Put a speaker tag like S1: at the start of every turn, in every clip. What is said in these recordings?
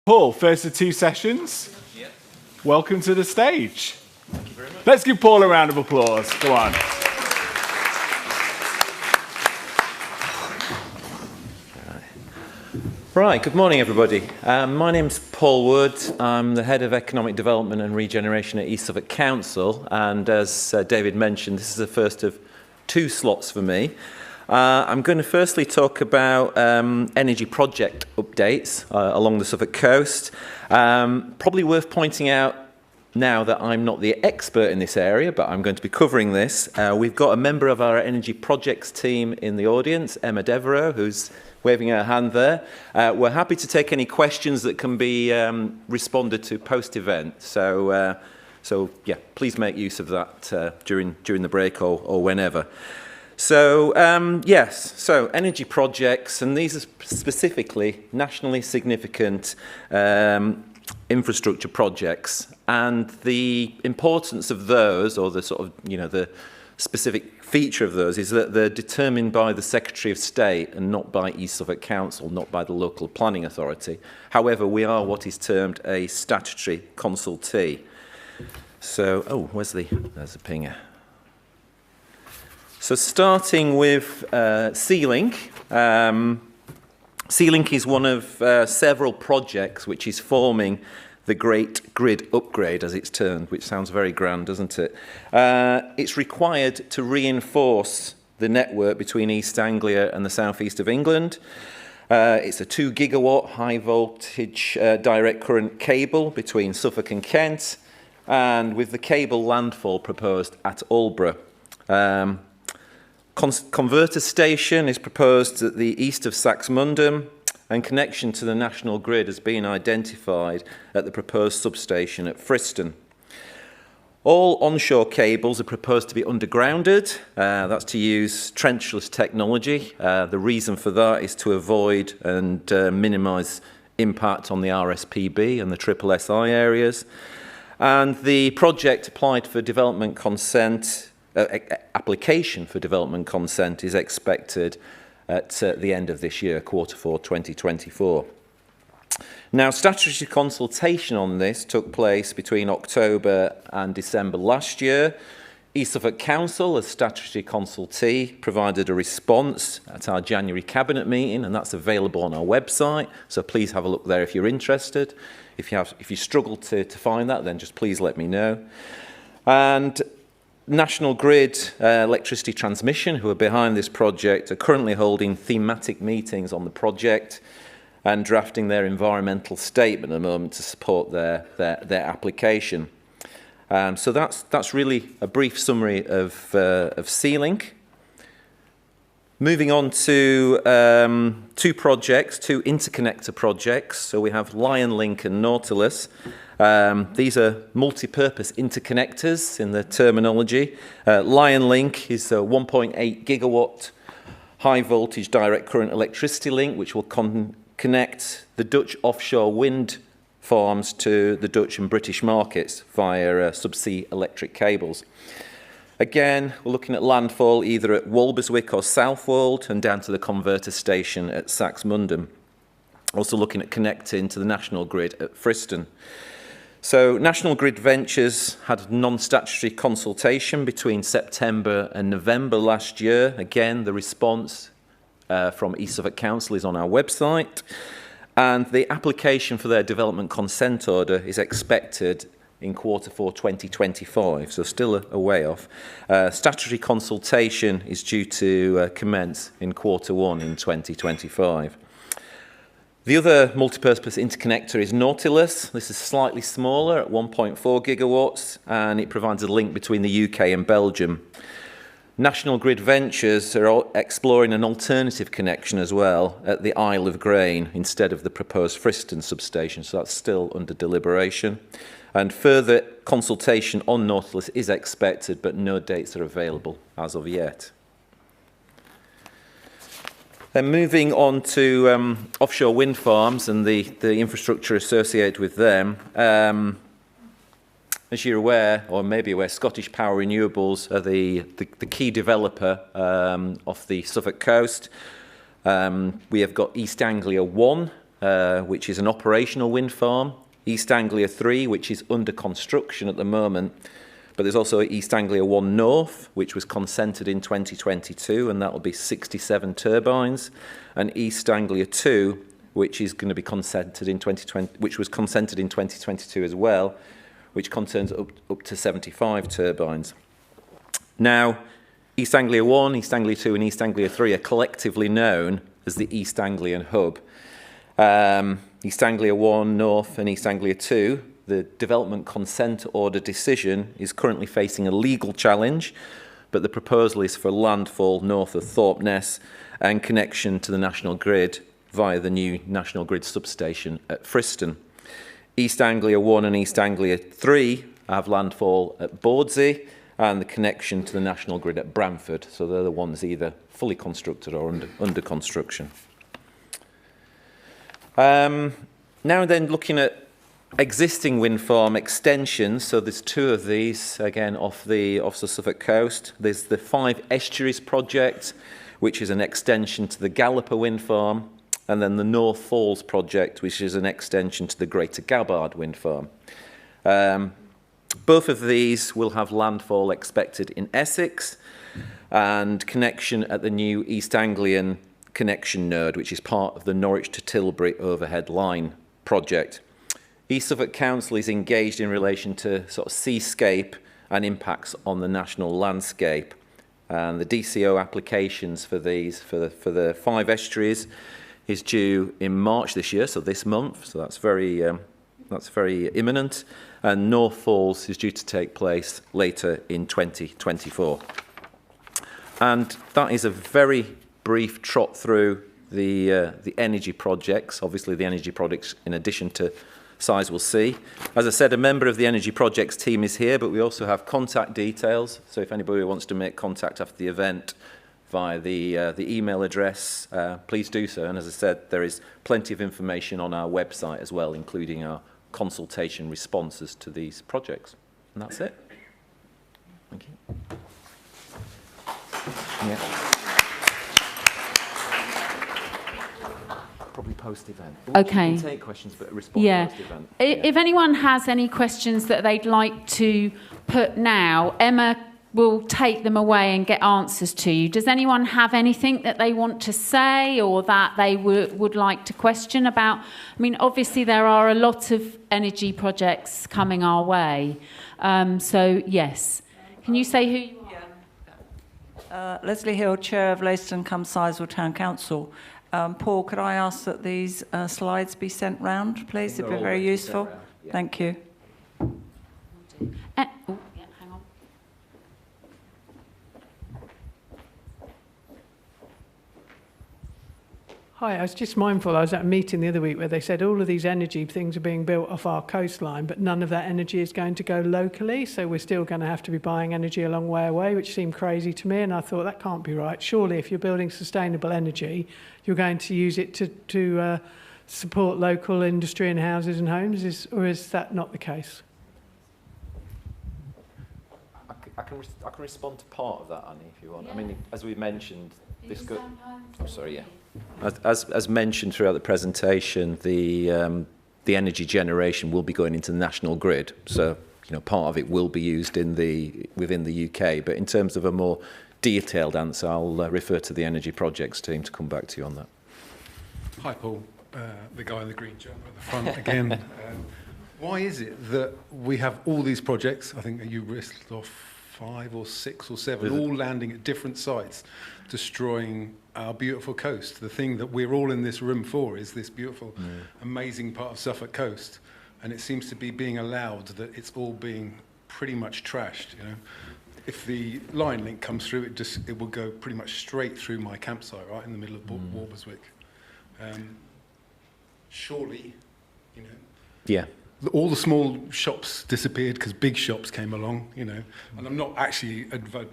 S1: Paul, first of two sessions.
S2: Yep.
S1: Welcome to the stage.
S2: Thank you very much.
S1: Let's give Paul a round of applause. Go on.
S2: Right, good morning everybody. My name's Paul Wood. I'm the Head of Economic Development and Regeneration at East Suffolk Council, and as David mentioned, this is the first of two slots for me. I'm going to firstly talk about energy project updates along the Suffolk coast. Probably worth pointing out now that I'm not the expert in this area, but I'm going to be covering this. We've got a member of our energy projects team in the audience, Emma Devereux, who's waving her hand there. We're happy to take any questions that can be responded to post-event. So yeah, please make use of that during the break or whenever. So yes, so energy projects, and these are specifically nationally significant infrastructure projects, and the importance of those, or the sort of, the specific feature of those, is that they're determined by the Secretary of State and not by East Suffolk Council, not by the local planning authority. However, we are what is termed a statutory consultee. So, there's the pinger. So starting with Sea-Link. Sea-Link is one of several projects which is forming the Great Grid Upgrade, as it's termed, which sounds very grand, doesn't it? It's required to reinforce the network between East Anglia and the southeast of England. It's a 2 gigawatt high voltage direct current cable between Suffolk and Kent, and with the cable landfall proposed at Aldborough. Converter station is proposed at the east of Saxmundham, and connection to the national grid has been identified at the proposed substation at Friston. All onshore cables are proposed to be undergrounded. That's to use trenchless technology. The reason for that is to avoid and minimise impact on the RSPB and the SSSI areas. And the project applied for development consent. Application for development consent is expected at the end of this year, Q4 2024. Now, statutory consultation on this took place between October and December last year. East Suffolk Council, as statutory consultee, provided a response at our January Cabinet meeting, and that's available on our website, so please have a look there if you're interested. If you struggle to find that, then just please let me know. And National Grid Electricity Transmission, who are behind this project, are currently holding thematic meetings on the project and drafting their environmental statement at the moment to support their application. So that's really a brief summary of Sea-Link. Moving on to two interconnector projects. So we have Lionlink and Nautilus. These are multi-purpose interconnectors in the terminology. Lionlink is a 1.8 gigawatt high voltage direct current electricity link, which will connect the Dutch offshore wind farms to the Dutch and British markets via subsea electric cables. Again, we're looking at landfall either at Walberswick or Southwold and down to the converter station at Saxmundham. Also looking at connecting to the national grid at Friston. So National Grid Ventures had non-statutory consultation between September and November last year. Again, the response from East Suffolk Council is on our website. And the application for their development consent order is expected in Q4 2025, so still a way off. Statutory consultation is due to commence in Q1 in 2025. The other multi-purpose interconnector is Nautilus. This is slightly smaller at 1.4 gigawatts, and it provides a link between the UK and Belgium. National Grid Ventures are exploring an alternative connection as well at the Isle of Grain instead of the proposed Friston substation, so that's still under deliberation. And further consultation on Nautilus is expected, but no dates are available as of yet. Then moving on to offshore wind farms and the infrastructure associated with them. As you're aware, or maybe aware, ScottishPower Renewables are the key developer off the Suffolk coast. We have got East Anglia 1, which is an operational wind farm, East Anglia 3, which is under construction at the moment, but there's also East Anglia 1 North, which was consented in 2022, and that will be 67 turbines, and East Anglia 2, which is going to be consented in 2020, which was consented in 2022 as well, which concerns up to 75 turbines. Now, East Anglia 1, East Anglia 2 and East Anglia 3 are collectively known as the East Anglian Hub. East Anglia 1 North and East Anglia 2, the development consent order decision is currently facing a legal challenge, but the proposal is for landfall north of Thorpe Ness and connection to the national grid via the new national grid substation at Friston. East Anglia 1 and East Anglia 3 have landfall at Bordsey and the connection to the national grid at Bramford. So they're the ones either fully constructed or under construction. Now and then looking at existing wind farm extensions. So there's two of these, again, off the Suffolk coast. There's the 5 Estuaries project, which is an extension to the Galloper wind farm, and then the North Falls project, which is an extension to the Greater Gabbard wind farm. Both of these will have landfall expected in Essex and connection at the new East Anglian connection node, which is part of the Norwich to Tilbury overhead line project. East Suffolk Council is engaged in relation to sort of seascape and impacts on the national landscape. And the DCO applications for these, for the 5 estuaries, is due in March this year, so this month. So that's very imminent. And North Falls is due to take place later in 2024. And that is a very brief trot through the energy projects. Obviously, the energy projects, in addition to Sizewell C. As I said, a member of the energy projects team is here, but we also have contact details. So if anybody wants to make contact after the event via the email address, please do so. And as I said, there is plenty of information on our website as well, including our consultation responses to these projects. And that's it. Thank you. Yeah. Probably post-event.
S3: Okay.
S2: We can take questions, but respond post-event.
S3: If anyone has any questions that they'd like to put now, Emma will take them away and get answers to you. Does anyone have anything that they want to say or that they would like to question about? I mean, obviously there are a lot of energy projects coming our way. So, yes. Can you say who you are?
S4: Leslie Hill, Chair of Leyston-cum-Sizewell Town Council. Paul, could I ask that these slides be sent round, please? It'd be very useful. Yeah. Thank you.
S3: Hang on.
S5: Hi, I was just mindful, I was at a meeting the other week where they said all of these energy things are being built off our coastline, but none of that energy is going to go locally, so we're still going to have to be buying energy a long way away, which seemed crazy to me, and I thought that can't be right. Surely if you're building sustainable energy, you're going to use it to support local industry and houses and homes, or is that not the case?
S2: I can respond to part of that, Annie, if you want. Yeah. I mean, as we mentioned, this good. I'm sorry, yeah. As mentioned throughout the presentation, the energy generation will be going into the national grid. So, you know, part of it will be used within the UK. But in terms of a more detailed answer, I'll refer to the energy projects team to come back to you on that.
S6: Hi, Paul, the guy in the green jumper at the front again. Why is it that we have all these projects? I think you listed off 5 or 6 or 7, all landing at different sites, destroying our beautiful coast. The thing that we're all in this room for is this beautiful, amazing part of Suffolk coast. And it seems to be being allowed that it's all being pretty much trashed, you know. If the Lionlink comes through, it will go pretty much straight through my campsite, right in the middle of Walberswick. Surely, you know. Yeah. All the small shops disappeared because big shops came along, you know. And I'm not actually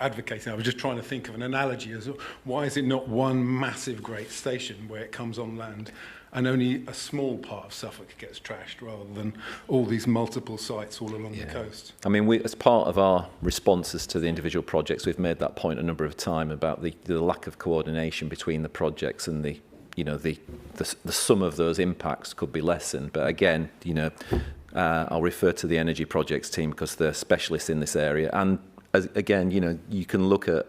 S6: advocating. I was just trying to think of an analogy as why is it not one massive great station where it comes on land and only a small part of Suffolk gets trashed rather than all these multiple sites all along the coast? I mean, as part of our responses to the individual projects, we've made that point a number of times about the lack of coordination between the projects and the
S2: you know, the sum of those impacts could be lessened. But again, you know, I'll refer to the energy projects team because they're specialists in this area. And again, you know, you can look at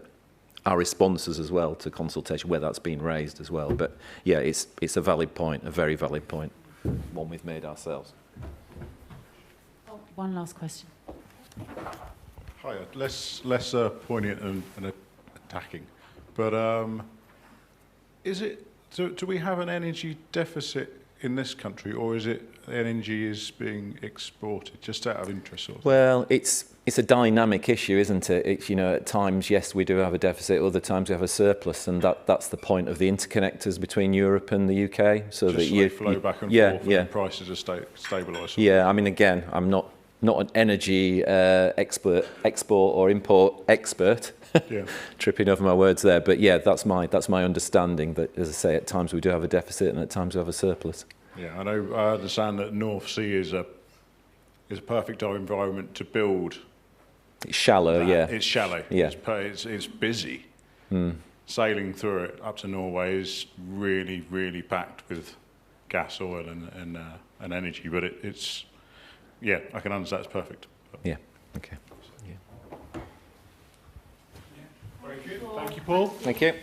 S2: our responses as well to consultation where that's been raised as well. But yeah, it's a valid point, a very valid point, one we've made ourselves.
S3: Oh, one last question.
S7: Hi, less poignant and attacking, but is it? Do we have an energy deficit in this country, or is it energy is being exported? Just out of interest, sort of.
S2: Well, it's a dynamic issue, isn't it? It's, you know, at times yes, we do have a deficit. Other times we have a surplus, and that's the point of the interconnectors between Europe and the UK, so
S7: just
S2: that
S7: so
S2: you
S7: flow back and
S2: yeah,
S7: forth,
S2: yeah.
S7: and prices are stabilised.
S2: Yeah, I mean, again, I'm not an energy export or import expert.
S7: Yeah.
S2: Tripping over my words there, but yeah, that's my understanding. That, as I say, at times we do have a deficit, and at times we have a surplus.
S7: Yeah, I know. I understand that North Sea is a perfect environment to build.
S2: It's shallow,
S7: that.
S2: yeah.
S7: It's shallow.
S2: Yeah.
S7: It's busy. Sailing through it up to Norway is really, really packed with gas, oil, and energy. But it's yeah, I can understand. It's perfect.
S2: Yeah. Okay.
S1: Very good. Thank you, Paul.
S2: Thank you.